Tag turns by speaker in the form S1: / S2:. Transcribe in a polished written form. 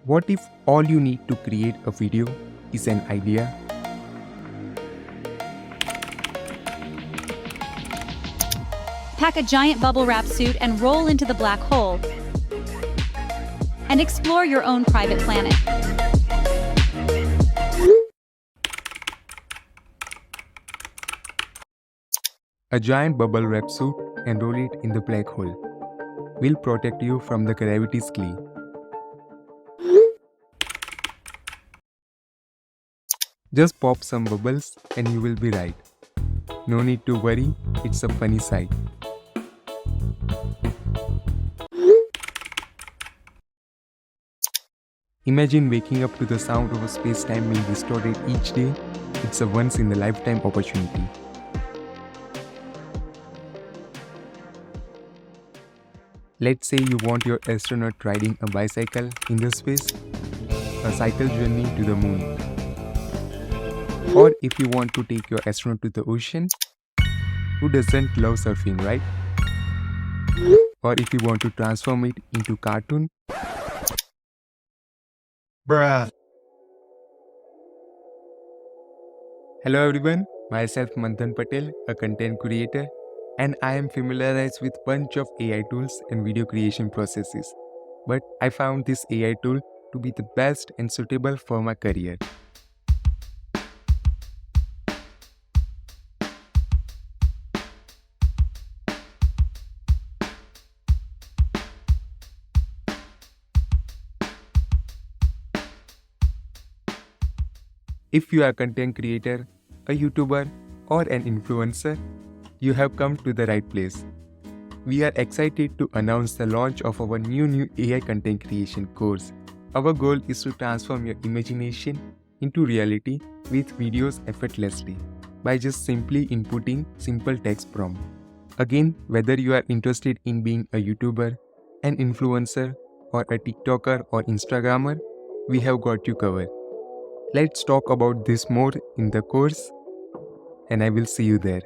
S1: What if all you need to create a video is an idea?
S2: Pack a giant bubble wrap suit and roll into the black hole. And explore your own private planet.
S1: A giant bubble wrap suit and roll it in the black hole will protect you from the gravity's clay. Just pop some bubbles and you will be right. No need to worry, it's a funny sight. Imagine waking up to the sound of a space-time being distorted each day. It's a once-in-a-lifetime opportunity. Let's say you want your astronaut riding a bicycle in the space, a cycle journey to the moon. Or if you want to take your astronaut to the ocean, who doesn't love surfing, right? Or if you want to transform it into cartoon.
S3: Bruh.
S1: Hello everyone, myself Manthan Patel, a content creator, and I am familiarized with bunch of AI tools and video creation processes. But I found this AI tool to be the best and suitable for my career. If you are a content creator, a YouTuber, or an influencer, you have come to the right place. We are excited to announce the launch of our new AI content creation course. Our goal is to transform your imagination into reality with videos effortlessly by just simply inputting simple text prompt. Again, whether you are interested in being a YouTuber, an influencer, or a TikToker or Instagrammer, we have got you covered. Let's talk about this more in the course, and I will see you there.